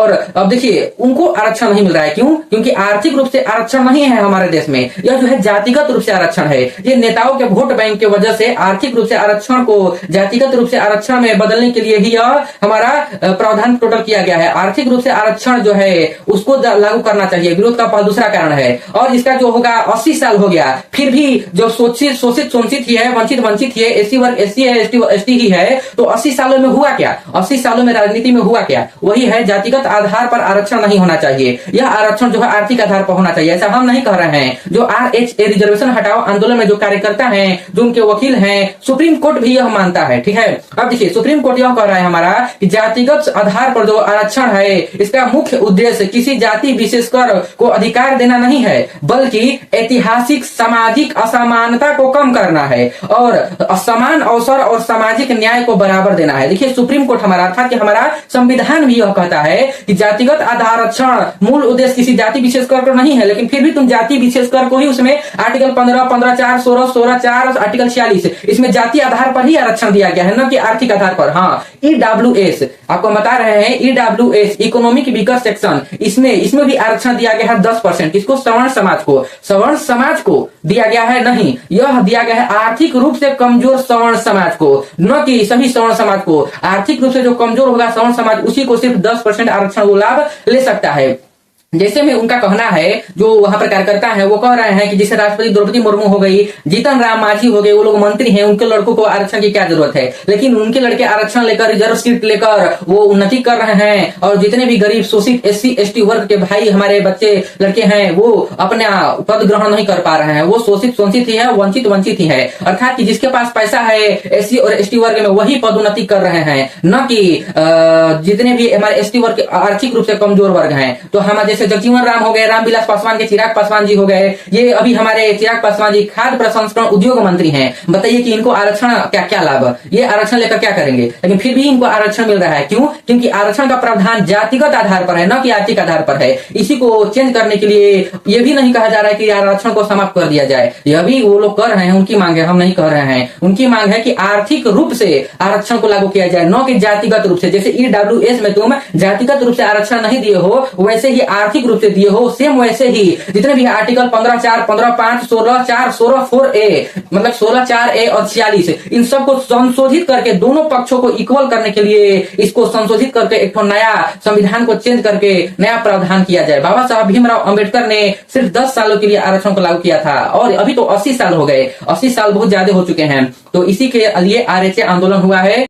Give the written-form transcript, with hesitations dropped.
और अब देखिए उनको आरक्षण नहीं मिल रहा है, क्यों? क्योंकि आर्थिक रूप से आरक्षण नहीं है हमारे देश में, यह जो है जातिगत रूप से आरक्षण है। ये नेताओं के वोट बैंक की वजह से आर्थिक रूप से आरक्षण को जातिगत रूप से आरक्षण में बदलने के लिए ही यह हमारा प्रावधान टोटल किया गया है। आर्थिक रूप से आरक्षण जो है उसको लागू करना चाहिए, विरोध का दूसरा कारण है। और इसका जो होगा 80 साल हो गया, फिर भी जो शोषित ही है, वंचित ही है, एससी वर्ग एससी है, एसटी ही है, तो 80 सालों में हुआ क्या? 80 सालों में राजनीति में हुआ क्या? वही है, जातिगत आधार पर आरक्षण नहीं होना चाहिए, यह आरक्षण जो है आर्थिक आधार पर होना चाहिए। ऐसा हम नहीं कह रहे हैं। जो RHA रिजर्वेशन हटाओ आंदोलन में जो कार्यकर्ता हैं, जो उनके वकील हैं, सुप्रीम कोर्ट भी यह मानता है, ठीक है। अब देखिए सुप्रीम कोर्ट यह कह रहा है हमारा कि जातिगत आधार पर जो आरक्षण है इसका मुख्य उद्देश्य किसी जाति विशेषकर को अधिकार देना नहीं है, बल्कि ऐतिहासिक सामाजिक असमानता को कम करना है और समान अवसर और सामाजिक न्याय को बराबर देना है। देखिए सुप्रीम कोर्ट हमारा अर्थात कि हमारा संविधान भी यह कहता है कि जातिगत आरक्षण मूल उद्देश्य किसी जाति विशेषकर को नहीं है, लेकिन फिर भी तुम जाति विशेषकर को ही उसमें आर्टिकल 15, 15(4), 16, 16(4), आर्टिकल 46 इसमें जाति आधार पर ही आरक्षण दिया गया है, न कि आर्थिक आधार पर। हाँ, EWS आपको बता रहे हैं, EWS इकोनॉमिक वीकर सेक्शन, इसमें भी आरक्षण दिया गया है 10%। किसको? सवर्ण समाज को। सवर्ण समाज को दिया गया है नहीं, यह दिया गया है आर्थिक रूप से कमजोर सवर्ण समाज को, न कि सभी सवर्ण समाज को। आर्थिक रूप से जो कमजोर होगा सवर्ण समाज, उसी को सिर्फ 10% आरक्षण को लाभ ले सकता है। जैसे में उनका कहना है, जो वहां पर कार्यकर्ता है वो कह रहे हैं कि जैसे राष्ट्रपति द्रौपदी मुर्मू हो गई, जीतन राम मांझी हो गए, वो लोग मंत्री हैं, उनके लड़कों को आरक्षण की क्या जरूरत है? लेकिन उनके लड़के आरक्षण लेकर, रिजर्व सीट लेकर वो उन्नति कर रहे हैं, और जितने भी गरीब शोषित SC ST वर्ग के भाई हमारे बच्चे लड़के हैं वो अपना पद ग्रहण नहीं कर पा रहे हैं। वो शोषित ही है, वंचित ही है। अर्थात कि जिसके पास पैसा है SC और ST वर्ग में वही पदोन्नति कर रहे हैं, न कि जितने भी हमारे ST वर्ग आर्थिक रूप से कमजोर वर्ग हैं। तो हमारे जैसे जगजीवन राम हो गए, रामविलास पासवान के चिराग पासवान जी हो गए, ये अभी हमारे चिराग पासवान जी खाद्य प्रसंस्करण उद्योग मंत्री हैं। बताइए कि इनको आरक्षण क्या लाभ? ये आरक्षण लेकर क्या करेंगे? लेकिन फिर भी इनको आरक्षण मिल रहा है, क्यों? क्योंकि आरक्षण का प्रावधान जातिगत आधार पर है, न कि आर्थिक आधार पर है। इसी को चेंज करने के लिए ये भी नहीं कहा जा रहा है कि आरक्षण को समाप्त कर दिया जाए, यह भी वो लोग कर रहे हैं, उनकी मांग है, हम नहीं कह रहे हैं। उनकी मांग है कि आर्थिक रूप से आरक्षण को लागू किया जाए, न कि जातिगत रूप से। जैसे EWS में तुम जातिगत रूप से आरक्षण नहीं दिए हो, वैसे ही आर्थिक रूप से दिए हो, सेम वैसे ही जितने भी आर्टिकल 15(4), 15(5), 16(4), 16(4)A मतलब 16(4)A और 46 इन सबको संशोधित करके दोनों पक्षों को इक्वल करने के लिए इसको संशोधित करके एक नया संविधान को चेंज करके नया प्रावधान किया जाए। बाबा साहब भीमराव अंबेडकर ने सिर्फ 10 सालों के लिए आरक्षण को लागू किया था, और अभी तो 80 साल हो गए। 80 साल बहुत ज्यादा हो चुके हैं। तो इसी के लिए RHA आंदोलन हुआ है।